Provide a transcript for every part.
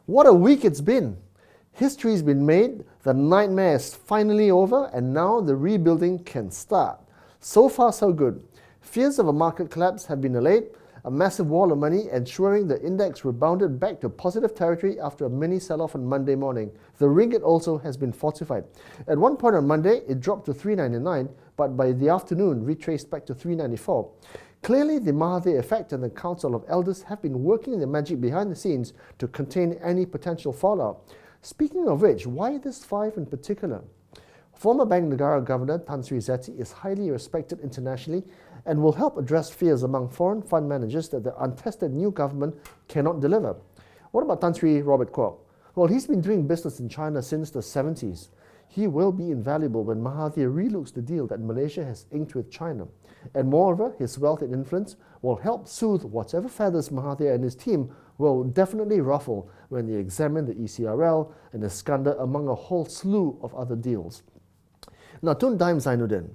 What a week it's been! History's been made, the nightmare is finally over, and now the rebuilding can start. So far, so good. Fears of a market collapse have been allayed, a massive wall of money ensuring the index rebounded back to positive territory after a mini sell-off on Monday morning. The ringgit also has been fortified. At one point on Monday, it dropped to 3.99, but by the afternoon retraced back to 3.94. Clearly, the Mahathir effect and the Council of Elders have been working their magic behind the scenes to contain any potential fallout. Speaking of which, why this five in particular? Former Bank Negara Governor Tan Sri Zeti is highly respected internationally and will help address fears among foreign fund managers that the untested new government cannot deliver. What about Tan Sri Robert Kwok? Well, he's been doing business in China since the 70s. He will be invaluable when Mahathir relooks the deal that Malaysia has inked with China. And moreover, his wealth and influence will help soothe whatever feathers Mahathir and his team will definitely ruffle when they examine the ECRL and the Iskandar among a whole slew of other deals. Now, Tun Daim Zainuddin.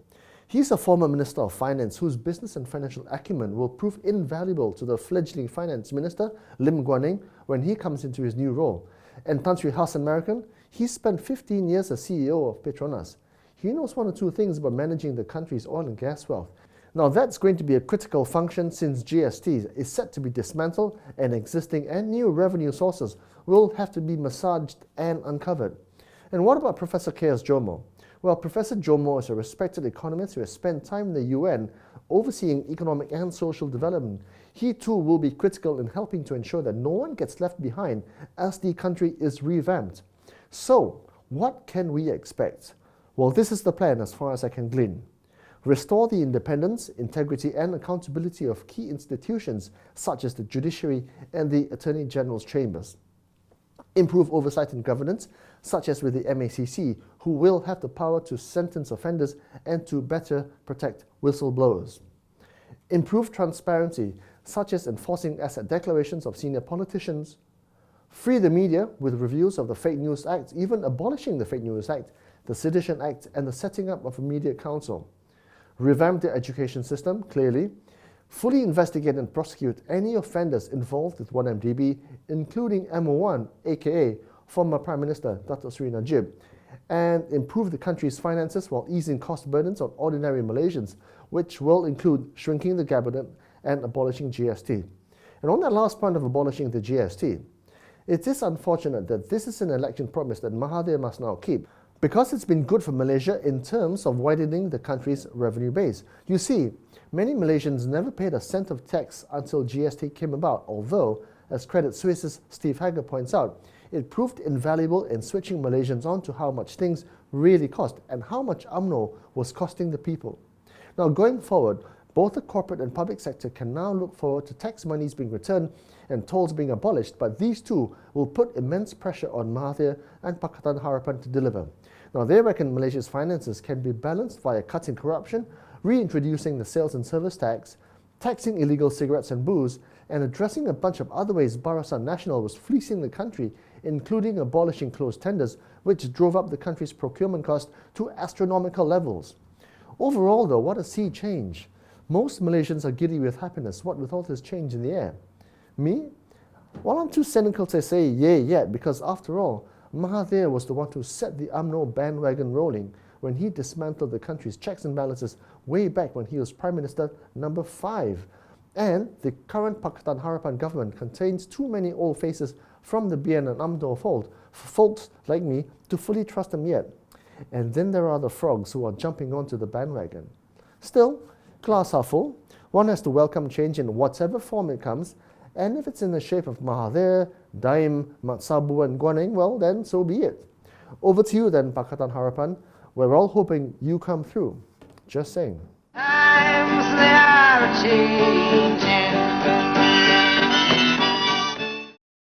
He's a former Minister of Finance whose business and financial acumen will prove invaluable to the fledgling Finance Minister, Lim Guan Eng, when he comes into his new role. And Tan Sri Hassan American, he spent 15 years as CEO of Petronas. He knows one or two things about managing the country's oil and gas wealth. Now that's going to be a critical function since GST is set to be dismantled and existing and new revenue sources will have to be massaged and uncovered. And what about Professor K.S. Jomo? Well, Professor Jomo is a respected economist who has spent time in the UN overseeing economic and social development. He too will be critical in helping to ensure that no one gets left behind as the country is revamped. So, what can we expect? Well, this is the plan as far as I can glean. Restore the independence, integrity and accountability of key institutions such as the judiciary and the Attorney General's chambers. Improve oversight and governance, such as with the MACC, who will have the power to sentence offenders and to better protect whistleblowers. Improve transparency, such as enforcing asset declarations of senior politicians. Free the media with reviews of the Fake News Act, even abolishing the Fake News Act, the Sedition Act, and the setting up of a media council. Revamp the education system, clearly. Fully investigate and prosecute any offenders involved with 1MDB, including MO1, aka former Prime Minister Dato Sri Najib, and improve the country's finances while easing cost burdens on ordinary Malaysians, which will include shrinking the cabinet and abolishing GST. And on that last point of abolishing the GST, it is unfortunate that this is an election promise that Mahathir must now keep, because it's been good for Malaysia in terms of widening the country's revenue base. You see, many Malaysians never paid a cent of tax until GST came about, although, as Credit Suisse's Steve Hager points out, it proved invaluable in switching Malaysians on to how much things really cost and how much UMNO was costing the people. Now, going forward, both the corporate and public sector can now look forward to tax monies being returned and tolls being abolished, but these two will put immense pressure on Mahathir and Pakatan Harapan to deliver. Now, they reckon Malaysia's finances can be balanced via cutting corruption, reintroducing the sales and service tax, taxing illegal cigarettes and booze, and addressing a bunch of other ways Barisan Nasional was fleecing the country, including abolishing closed tenders, which drove up the country's procurement cost to astronomical levels. Overall, though, what a sea change. Most Malaysians are giddy with happiness, what with all this change in the air. Me? Well, I'm too cynical to say yay yet, because after all, Mahathir was the one who set the UMNO bandwagon rolling when he dismantled the country's checks and balances way back when he was Prime Minister number 5. And the current Pakatan Harapan government contains too many old faces from the BN and UMNO fold for folks like me to fully trust them yet. And then there are the frogs who are jumping onto the bandwagon. Still, glass half full. One has to welcome change in whatever form it comes, and if it's in the shape of Mahathir, Daim, Mat Sabu and Guan Eng, well then, so be it. Over to you then, Pakatan Harapan. We're all hoping you come through. Just saying. Times they are changing.